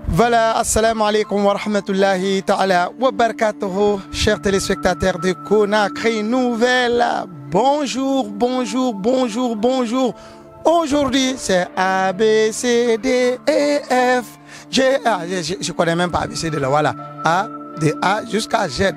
Voilà, assalamu alaikum wa rahmatullahi ta'ala wa barakatuhu, chers téléspectateurs de Conakry Nouvelle. Bonjour, bonjour, bonjour, bonjour. Aujourd'hui, c'est A, B, C, D, E, F, G. Ah, je connais même pas A, B, C, D, là, voilà. A, de A jusqu'à Z.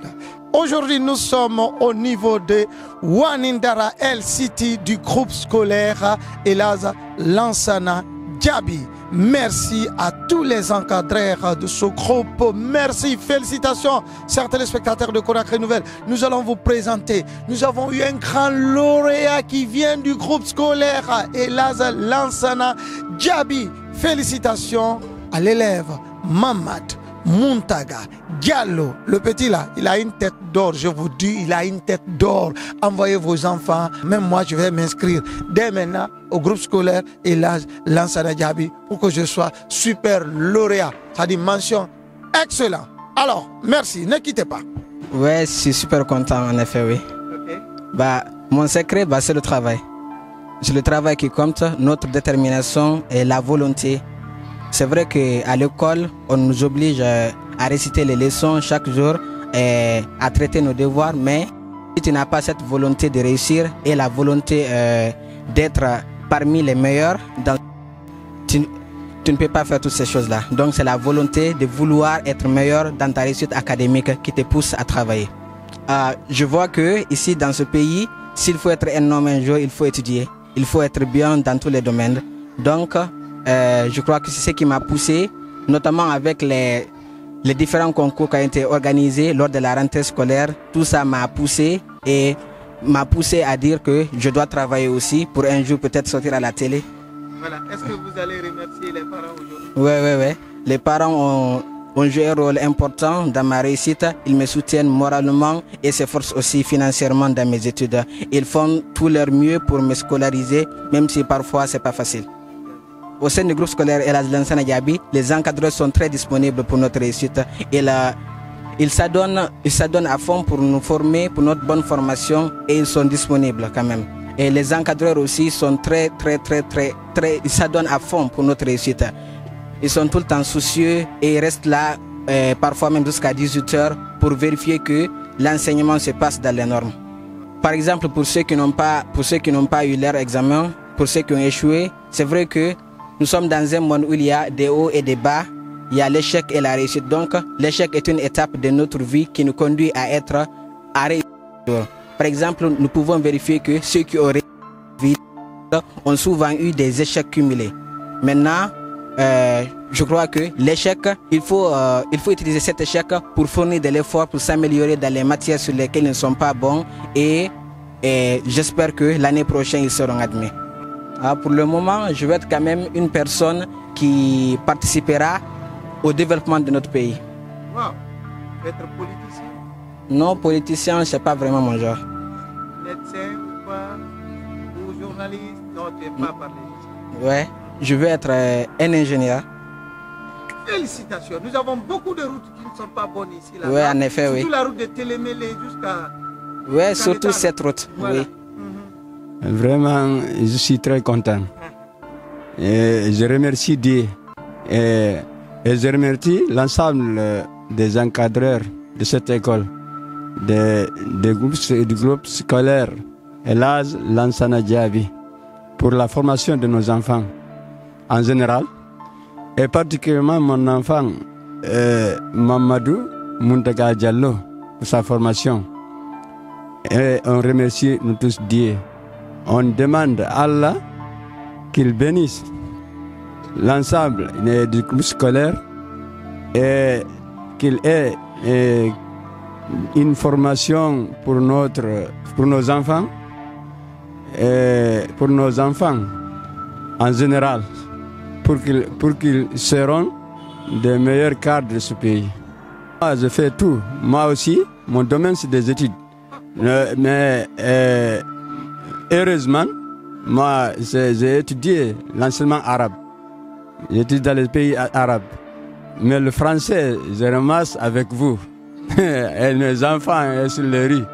Aujourd'hui, nous sommes au niveau de Wanindara LCT du groupe scolaire Elhadj Lansana Diaby. Merci à tous les encadreurs de ce groupe. Merci, félicitations, chers téléspectateurs de Conakry Nouvelle. Nous allons vous présenter. Nous avons eu un grand lauréat qui vient du groupe scolaire Elhadj Lansana Diaby. Félicitations à l'élève Mamad Muntaga Diallo. Le petit là, il a une tête d'or, je vous dis, il a une tête d'or. Envoyez vos enfants, même moi je vais m'inscrire dès maintenant au groupe scolaire Elhadj Lansana Diaby pour que je sois super lauréat. Ça dit mention excellent. Alors, merci, ne quittez pas. Ouais, je suis super content en effet, oui. Okay. Mon secret, c'est le travail. C'est le travail qui compte, notre détermination et la volonté. C'est vrai qu'à l'école, on nous oblige à réciter les leçons chaque jour et à traiter nos devoirs, mais si tu n'as pas cette volonté de réussir et la volonté d'être parmi les meilleurs, tu ne peux pas faire toutes ces choses-là. Donc c'est la volonté de vouloir être meilleur dans ta réussite académique qui te pousse à travailler. Je vois que ici dans ce pays, s'il faut être un homme un jour, il faut étudier. Il faut être bien dans tous les domaines. Donc je crois que c'est ce qui m'a poussé, notamment avec les différents concours qui ont été organisés lors de la rentrée scolaire. Tout ça m'a poussé et m'a poussé à dire que je dois travailler aussi pour un jour peut-être sortir à la télé. Voilà. Est-ce que vous allez remercier les parents aujourd'hui? Oui. Les parents ont joué un rôle important dans ma réussite. Ils me soutiennent moralement et s'efforcent aussi financièrement dans mes études. Ils font tout leur mieux pour me scolariser, même si parfois c'est pas facile. Au sein du groupe scolaire Elhadj Lansana Diaby, les encadreurs sont très disponibles pour notre réussite. Ils s'adonnent à fond pour nous former, pour notre bonne formation, et ils sont disponibles quand même. Et les encadreurs aussi sont ils s'adonnent à fond pour notre réussite. Ils sont tout le temps soucieux et ils restent là, parfois même jusqu'à 18 h pour vérifier que l'enseignement se passe dans les normes. Par exemple, pour ceux qui n'ont pas eu leur examen, pour ceux qui ont échoué, c'est vrai que nous sommes dans un monde où il y a des hauts et des bas, il y a l'échec et la réussite. Donc, l'échec est une étape de notre vie qui nous conduit à réussir. Par exemple, nous pouvons vérifier que ceux qui ont réussi ont souvent eu des échecs cumulés. Maintenant, je crois que l'échec, il faut utiliser cet échec pour fournir de l'effort, pour s'améliorer dans les matières sur lesquelles ils ne sont pas bons et j'espère que l'année prochaine, ils seront admis. Pour le moment, je vais être quand même une personne qui participera au développement de notre pays. Wow. Être politicien? Non, politicien, ce n'est pas vraiment mon genre. Médecin ou pas? Ou journaliste? Non, tu n'es pas parlé. Ouais, je veux être un ingénieur. Félicitations. Nous avons beaucoup de routes qui ne sont pas bonnes ici. Oui, en effet, oui. Surtout la route de Télémélé jusqu'à... Oui, surtout cette route, voilà. Oui. Vraiment, je suis très content. Et je remercie Dieu. Et je remercie l'ensemble des encadreurs de cette école, du groupe scolaire Elhadj Lansana Diaby pour la formation de nos enfants en général. Et particulièrement mon enfant Mamadou Muntaga Diallo pour sa formation. Et on remercie nous tous Dieu. On demande à Allah qu'il bénisse l'ensemble du groupe scolaire et qu'il ait une formation pour nos enfants et pour nos enfants en général pour qu'ils seront des meilleurs cadres de ce pays. Moi, je fais tout. Moi aussi, mon domaine c'est des études. Mais heureusement, moi, j'ai étudié l'enseignement arabe. J'étudie dans les pays arabes. Mais le français, je ramasse avec vous. Et mes enfants sur les rues.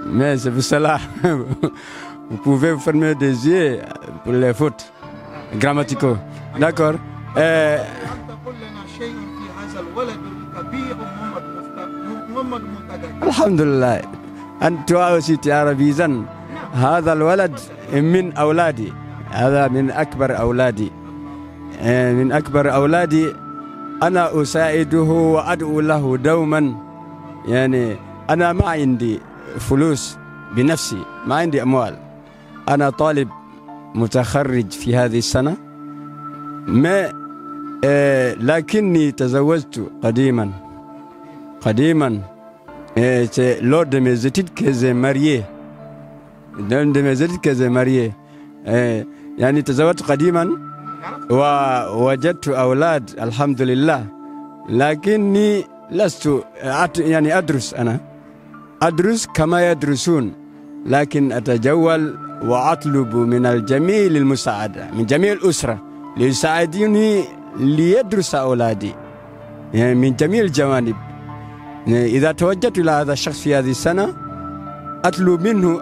Mais c'est pour cela, vous pouvez vous fermer des yeux, pour les fautes grammaticaux. D'accord. Alhamdulillah. Toi aussi tu es arabisant. هذا الولد من أولادي. هذا من أكبر أولادي. من أكبر أولادي. أنا أساعده وأدعو له دوما. يعني أنا ما عندي فلوس بنفسي، ما عندي أموال. أنا طالب متخرج في هذه السنة، ما لكني تزوجت قديما lors de mes études que j'ai marié. يعني تزوجت قديما ووجدت أولاد الحمد لله، لكني لست يعني أدرس كما يدرسون، لكن أتجول وأطلب من الجميع المساعدة، من جميع الأسرة ليساعدوني ليدرس أولادي يعني من جميع الجوانب. إذا توجهت إلى هذا الشخص في هذه السنة أطلب منه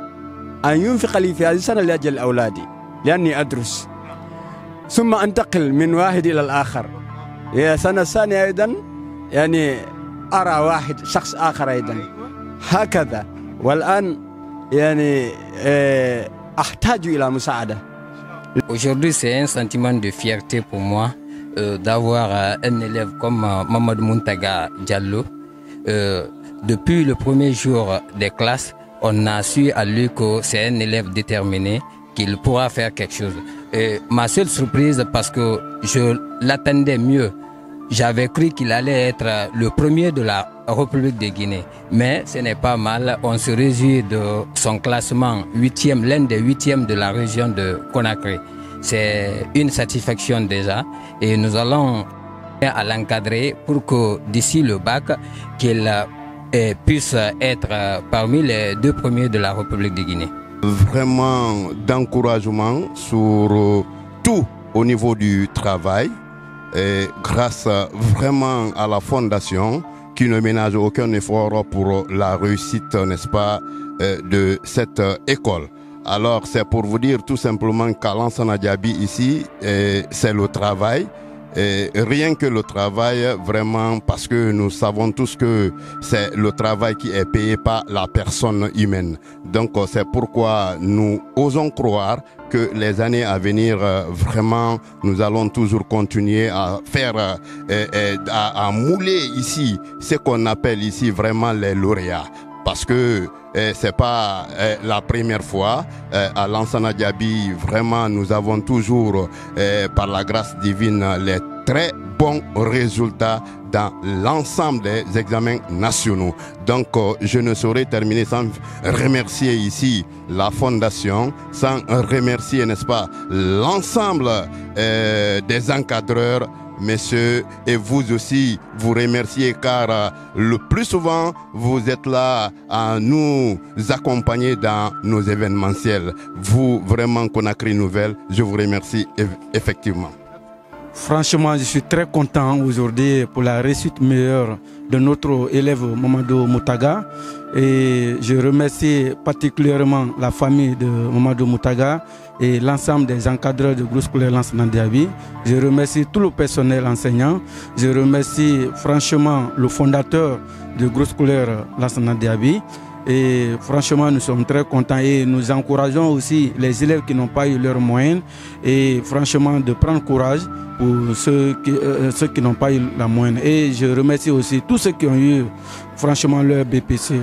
أن ينفق لي في هذه السنة لأجل أولادي لأني أدرس، ثم أنتقل من واحد إلى الآخر. السنة الثانية أيضا يعني أرى شخص آخر أيضا هكذا. والآن يعني أحتاج إلى مساعدة. Aujourd'hui, c'est un sentiment de fierté pour moi d'avoir un élève comme Mamadou Mountaga Diallo. Depuis le premier jour des classes, on a su à lui que c'est un élève déterminé, qu'il pourra faire quelque chose. Ma seule surprise, parce que je l'attendais mieux, j'avais cru qu'il allait être le premier de la République de Guinée. Mais ce n'est pas mal, on se réjouit de son classement 8e, l'un des 8e de la région de Conakry. C'est une satisfaction déjà et nous allons à l'encadrer pour que d'ici le bac, qu'il puisse être parmi les 2 premiers de la République de Guinée. Vraiment d'encouragement sur tout au niveau du travail, et grâce vraiment à la fondation qui ne ménage aucun effort pour la réussite, n'est-ce pas, de cette école. Alors c'est pour vous dire tout simplement qu'à Lansana Diaby ici, c'est le travail. Et rien que le travail, vraiment, parce que nous savons tous que c'est le travail qui est payé par la personne humaine. Donc c'est pourquoi nous osons croire que les années à venir, vraiment, nous allons toujours continuer à faire, à mouler ici ce qu'on appelle ici vraiment les lauréats. Parce que c'est pas la première fois à Lansana Diaby, vraiment nous avons toujours par la grâce divine les très bons résultats dans l'ensemble des examens nationaux. Donc je ne saurais terminer sans remercier ici la fondation, sans remercier, n'est-ce pas, l'ensemble des encadreurs. Messieurs, et vous aussi, vous remerciez car le plus souvent, vous êtes là à nous accompagner dans nos événementiels. Vous, vraiment, Conakry Nouvelle, je vous remercie effectivement. Franchement, je suis très content aujourd'hui pour la réussite meilleure de notre élève Mamadou Moutaga. Et je remercie particulièrement la famille de Mamadou Moutaga et l'ensemble des encadreurs du groupe scolaire Lansana Diaby. Je remercie tout le personnel enseignant. Je remercie franchement le fondateur du groupe scolaire Lansana Diaby. Et franchement, nous sommes très contents et nous encourageons aussi les élèves qui n'ont pas eu leurs moyens et franchement de prendre courage pour ceux qui n'ont pas eu la moyenne. Et je remercie aussi tous ceux qui ont eu franchement leur BPC.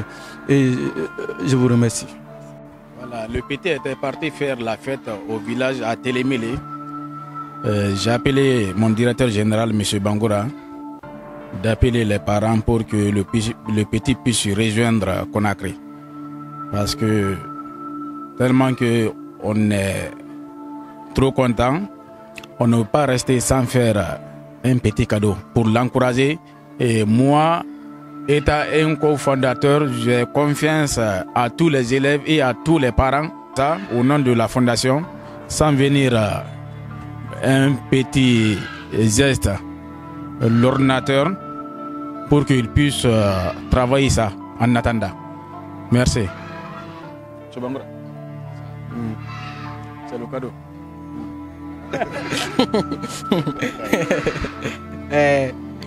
Et je vous remercie. Voilà, le PT était parti faire la fête au village à Télémélé. J'ai appelé mon directeur général, M. Bangoura, d'appeler les parents pour que le petit puisse rejoindre Conakry. Parce que tellement qu'on est trop content, on ne peut pas rester sans faire un petit cadeau pour l'encourager. Et moi, étant un cofondateur, j'ai confiance à tous les élèves et à tous les parents. Ça, au nom de la fondation, sans venir un petit geste, l'ordinateur, pour qu'il puisse travailler ça en attendant. Merci. C'est le cadeau.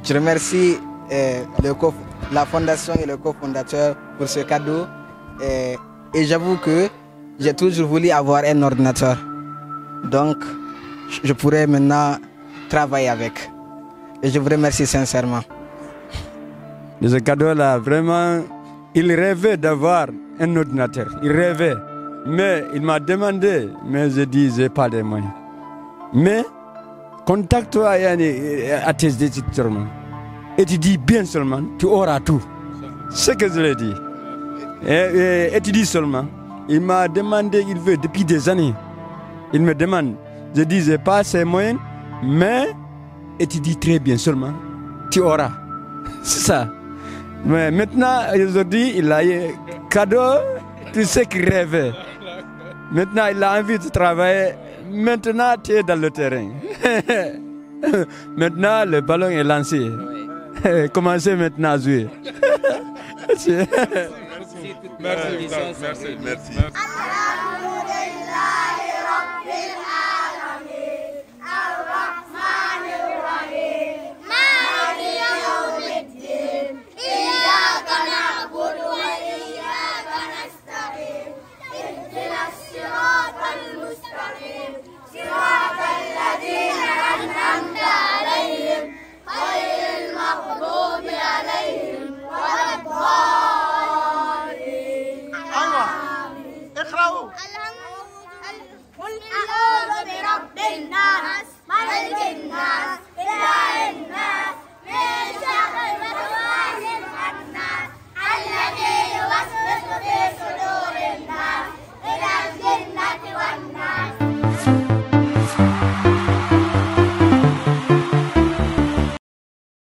Je remercie la fondation et le cofondateur pour ce cadeau. Et j'avoue que j'ai toujours voulu avoir un ordinateur. Donc, je pourrais maintenant travailler avec. Et je vous remercie sincèrement. De ce cadeau-là, vraiment, il rêvait d'avoir un ordinateur. Il rêvait. Mais il m'a demandé, mais je dis, je n'ai pas les moyens. Mais, contacte-toi à tes études seulement. Et tu dis bien seulement, tu auras tout. C'est ce que je l'ai dit. Et tu dis seulement. Il m'a demandé, il veut depuis des années. Il me demande. Je dis, je n'ai pas ces moyens, mais, et tu dis très bien seulement, tu auras. C'est ça. Mais maintenant, aujourd'hui, il a un cadeau, tout ce qu'il rêvait. Maintenant, il a envie de travailler. Maintenant, tu es dans le terrain. Maintenant, le ballon est lancé. Commencez maintenant à jouer. Merci. Merci. قل أعوذ برب الناس ملك الناس